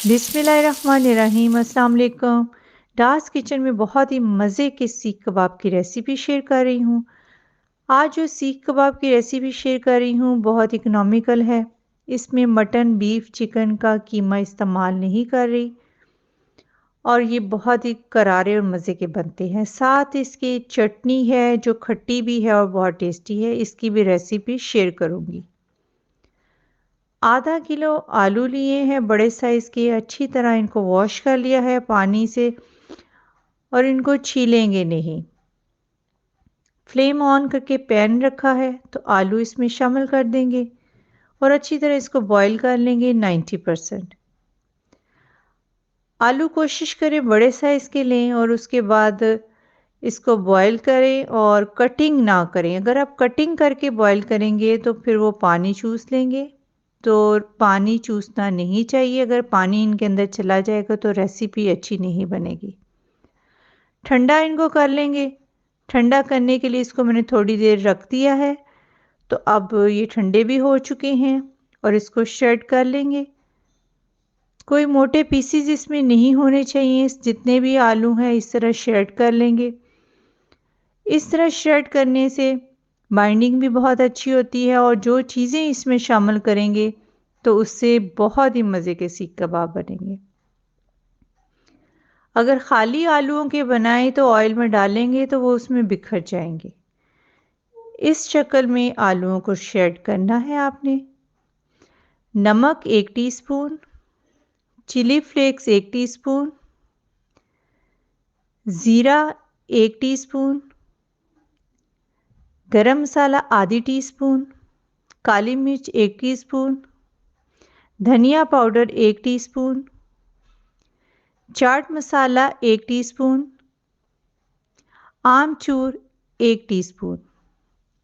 बिस्मिल्लाहिर्रहमानिर्रहीम। अस्सलाम वालेकुम। डार्स किचन में बहुत ही मज़े के सीख कबाब की रेसिपी शेयर कर रही हूँ। आज जो सीख कबाब की रेसिपी शेयर कर रही हूँ बहुत इकोनॉमिकल है। इसमें मटन, बीफ, चिकन का कीमा इस्तेमाल नहीं कर रही और ये बहुत ही करारे और मज़े के बनते हैं। साथ इसकी चटनी है जो खट्टी भी है और बहुत टेस्टी है। इसकी भी रेसिपी शेयर करूँगी। आधा किलो आलू लिए हैं बड़े साइज़ के, अच्छी तरह इनको वॉश कर लिया है पानी से और इनको छीलेंगे नहीं। फ्लेम ऑन करके पैन रखा है तो आलू इसमें शामिल कर देंगे और अच्छी तरह इसको बॉईल कर लेंगे 90%। आलू कोशिश करें बड़े साइज़ के लें और उसके बाद इसको बॉईल करें और कटिंग ना करें। अगर आप कटिंग करके बॉईल करेंगे तो फिर वो पानी चूस लेंगे, तो पानी चूसना नहीं चाहिए। अगर पानी इनके अंदर चला जाएगा तो रेसिपी अच्छी नहीं बनेगी। ठंडा इनको कर लेंगे। ठंडा करने के लिए इसको मैंने थोड़ी देर रख दिया है, तो अब ये ठंडे भी हो चुके हैं और इसको श्रेड कर लेंगे। कोई मोटे पीसेस इसमें नहीं होने चाहिए। जितने भी आलू हैं इस तरह श्रेड कर लेंगे। इस तरह श्रेड करने से बाइंडिंग भी बहुत अच्छी होती है और जो चीज़ें इसमें शामिल करेंगे तो उससे बहुत ही मज़े के सीख कबाब बनेंगे। अगर खाली आलूओं के बनाएं तो ऑयल में डालेंगे तो वो उसमें बिखर जाएंगे। इस शक्ल में आलूओं को श्रेड करना है आपने। नमक 1 टीस्पून, चिली फ्लेक्स 1 टीस्पून, ज़ीरा 1 टीस्पून, गरम मसाला आधी टीस्पून, काली मिर्च 1 टीस्पून, धनिया powder 1 teaspoon, chaat masala 1 teaspoon, आमचूर 1 टीस्पून।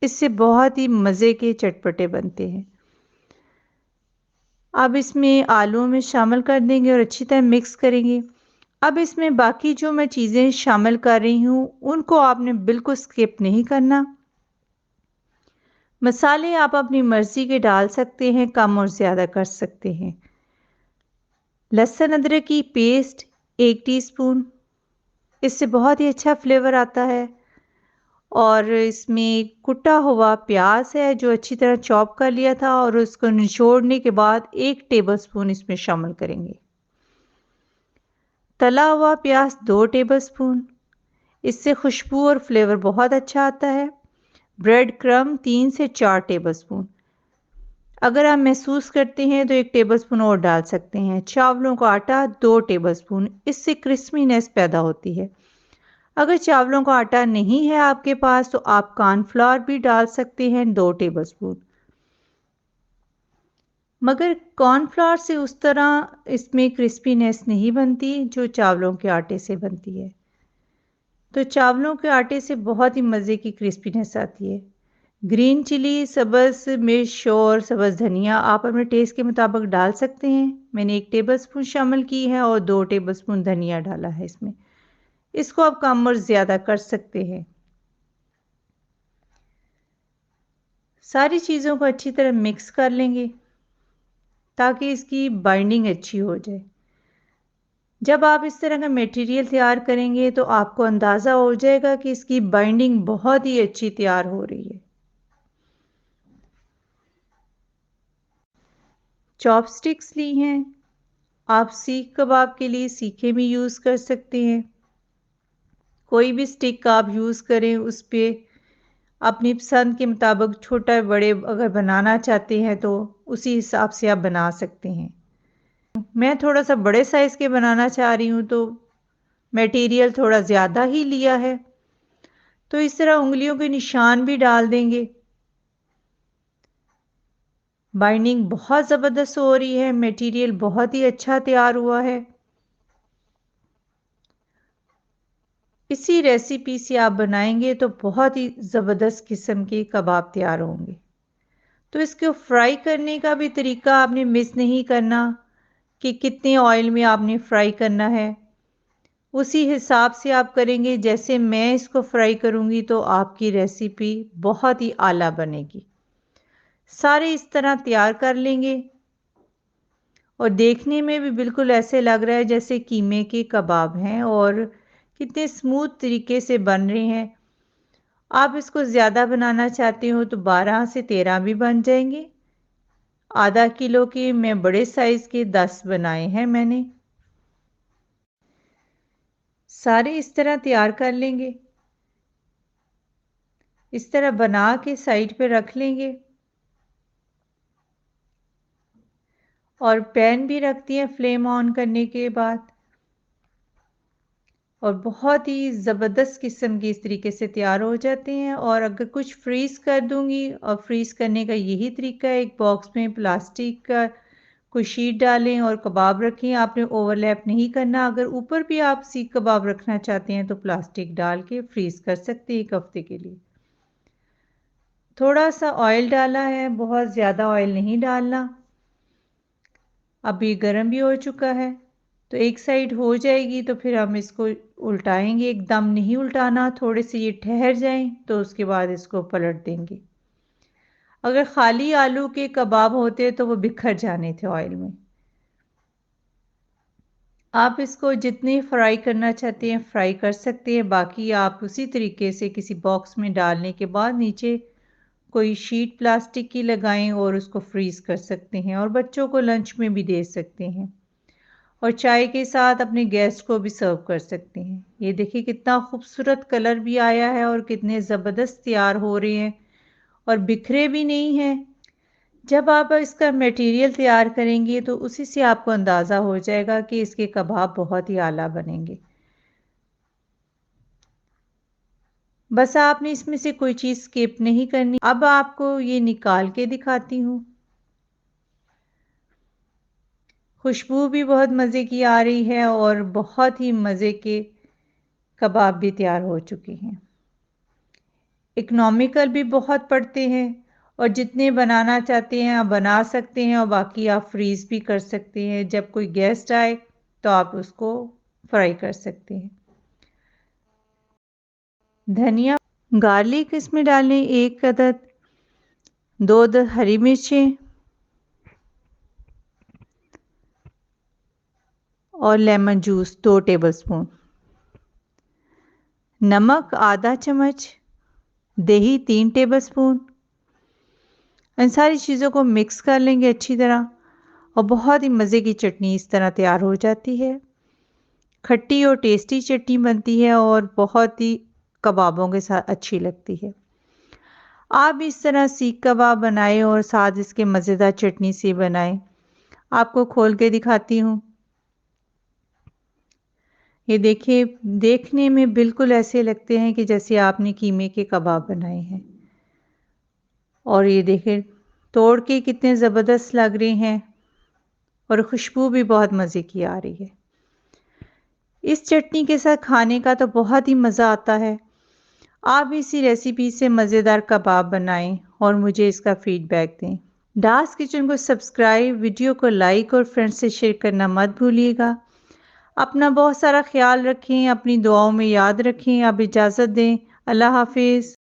इससे बहुत ही मज़े के चटपटे बनते हैं। अब इसमें आलूओं में शामिल कर देंगे और अच्छी तरह मिक्स करेंगे। अब इसमें बाकी जो मैं चीज़ें शामिल कर रही हूँ उनको आपने बिल्कुल स्किप नहीं करना। मसाले आप अपनी मर्ज़ी के डाल सकते हैं, कम और ज़्यादा कर सकते हैं। लहसुन अदरक की पेस्ट 1 टीस्पून, इससे बहुत ही अच्छा फ्लेवर आता है। और इसमें कुटा हुआ प्याज है जो अच्छी तरह चॉप कर लिया था और उसको निचोड़ने के बाद 1 टेबलस्पून इसमें शामिल करेंगे। तला हुआ प्याज 2 टेबलस्पून, इससे खुशबू और फ्लेवर बहुत अच्छा आता है। ब्रेड क्रम्ब 3 से 4 टेबलस्पून, अगर आप महसूस करते हैं तो 1 टेबलस्पून और डाल सकते हैं। चावलों का आटा 2 टेबलस्पून, इससे क्रिस्पीनेस पैदा होती है। अगर चावलों का आटा नहीं है आपके पास तो आप कॉर्नफ्लोर भी डाल सकते हैं 2 टेबलस्पून, मगर कॉर्नफ्लोर से उस तरह इसमें क्रिस्पीनेस नहीं बनती जो चावलों के आटे से बनती है। तो चावलों के आटे से बहुत ही मज़े की क्रिस्पीनेस आती है। ग्रीन चिली, सब्ज़ मिर्च और सब्ज़ धनिया आप अपने टेस्ट के मुताबिक डाल सकते हैं। मैंने 1 टेबलस्पून शामिल की है और 2 टेबलस्पून धनिया डाला है इसमें। इसको आप कम और ज़्यादा कर सकते हैं। सारी चीज़ों को अच्छी तरह मिक्स कर लेंगे ताकि इसकी बाइंडिंग अच्छी हो जाए। जब आप इस तरह का मटेरियल तैयार करेंगे तो आपको अंदाज़ा हो जाएगा कि इसकी बाइंडिंग बहुत ही अच्छी तैयार हो रही है। चॉपस्टिक्स ली हैं, आप सीख कबाब के लिए सीखें भी यूज़ कर सकते हैं। कोई भी स्टिक आप यूज़ करें उस पे अपनी पसंद के मुताबिक छोटा बड़े अगर बनाना चाहते हैं तो उसी हिसाब से आप बना सकते हैं। मैं थोड़ा सा बड़े साइज़ के बनाना चाह रही हूँ तो मटेरियल थोड़ा ज़्यादा ही लिया है, तो इस तरह उंगलियों के निशान भी डाल देंगे। बाइंडिंग बहुत ज़बरदस्त हो रही है, मटेरियल बहुत ही अच्छा तैयार हुआ है। इसी रेसिपी से आप बनाएंगे तो बहुत ही ज़बरदस्त किस्म के कबाब तैयार होंगे। तो इसको फ्राई करने का भी तरीका आपने मिस नहीं करना कि कितने ऑयल में आपने फ्राई करना है। उसी हिसाब से आप करेंगे जैसे मैं इसको फ्राई करूंगी तो आपकी रेसिपी बहुत ही आला बनेगी। सारे इस तरह तैयार कर लेंगे और देखने में भी बिल्कुल ऐसे लग रहा है जैसे कीमे के कबाब हैं और कितने स्मूथ तरीके से बन रहे हैं। आप इसको ज़्यादा बनाना चाहते हो तो 12 से 13 भी बन जाएंगे। आधा किलो के मैं बड़े साइज़ के 10 बनाए हैं मैंने। सारे इस तरह तैयार कर लेंगे। इस तरह बना के साइड पे रख लेंगे और पैन भी रख दिया फ्लेम ऑन करने के बाद और बहुत ही ज़बरदस्त किस्म के इस तरीके से तैयार हो जाते हैं। और अगर कुछ फ्रीज़ कर दूंगी, और फ्रीज़ करने का यही तरीका है, एक बॉक्स में प्लास्टिक का कोई शीट डालें और कबाब रखें। आपने ओवरलैप नहीं करना। अगर ऊपर भी आप सीख कबाब रखना चाहते हैं तो प्लास्टिक डाल के फ्रीज़ कर सकते हैं 1 हफ्ते के लिए। थोड़ा सा ऑयल डाला है, बहुत ज़्यादा ऑयल नहीं डालना। अब ये गर्म भी हो चुका है, तो एक साइड हो जाएगी तो फिर हम इसको उल्टाएंगे। एकदम नहीं उल्टाना, थोड़े से ये ठहर जाएं तो उसके बाद इसको पलट देंगे। अगर खाली आलू के कबाब होते तो वो बिखर जाने थे ऑयल में। आप इसको जितने फ्राई करना चाहते हैं फ्राई कर सकते हैं। बाकी आप उसी तरीके से किसी बॉक्स में डालने के बाद नीचे कोई शीट प्लास्टिक की लगाएं और उसको फ्रीज कर सकते हैं और बच्चों को लंच में भी दे सकते हैं और चाय के साथ अपने गेस्ट को भी सर्व कर सकते हैं। ये देखिए कितना खूबसूरत कलर भी आया है और कितने ज़बरदस्त तैयार हो रहे हैं और बिखरे भी नहीं हैं। जब आप इसका मटेरियल तैयार करेंगे तो उसी से आपको अंदाज़ा हो जाएगा कि इसके कबाब बहुत ही आला बनेंगे। बस आपने इसमें से कोई चीज़ स्किप नहीं करनी। अब आपको ये निकाल के दिखाती हूँ। खुशबू भी बहुत मज़े की आ रही है और बहुत ही मज़े के कबाब भी तैयार हो चुके हैं। इकोनॉमिकल भी बहुत पड़ते हैं और जितने बनाना चाहते हैं आप बना सकते हैं और बाकी आप फ्रीज़ भी कर सकते हैं। जब कोई गेस्ट आए तो आप उसको फ्राई कर सकते हैं। धनिया, गार्लिक इसमें डालें 1 अदद, 2 अदद हरी मिर्चें और लेमन जूस 2 टेबलस्पून, नमक आधा चम्मच, दही 3 टेबलस्पून। इन सारी चीज़ों को मिक्स कर लेंगे अच्छी तरह और बहुत ही मज़े की चटनी इस तरह तैयार हो जाती है। खट्टी और टेस्टी चटनी बनती है और बहुत ही कबाबों के साथ अच्छी लगती है। आप इस तरह सीख कबाब बनाएं और साथ इसके मज़ेदार चटनी से बनाएं। आपको खोल के दिखाती हूँ। ये देखिए, देखने में बिल्कुल ऐसे लगते हैं कि जैसे आपने कीमे के कबाब बनाए हैं। और ये देखें, तोड़ के कितने ज़बरदस्त लग रहे हैं और खुशबू भी बहुत मज़े की आ रही है। इस चटनी के साथ खाने का तो बहुत ही मज़ा आता है। आप इसी रेसिपी से मज़ेदार कबाब बनाएं और मुझे इसका फीडबैक दें। डास किचन को सब्सक्राइब, वीडियो को लाइक और फ्रेंड्स से शेयर करना मत भूलिएगा। अपना बहुत सारा ख्याल रखें, अपनी दुआओं में याद रखें। अब इजाज़त दें। अल्लाह हाफिज़।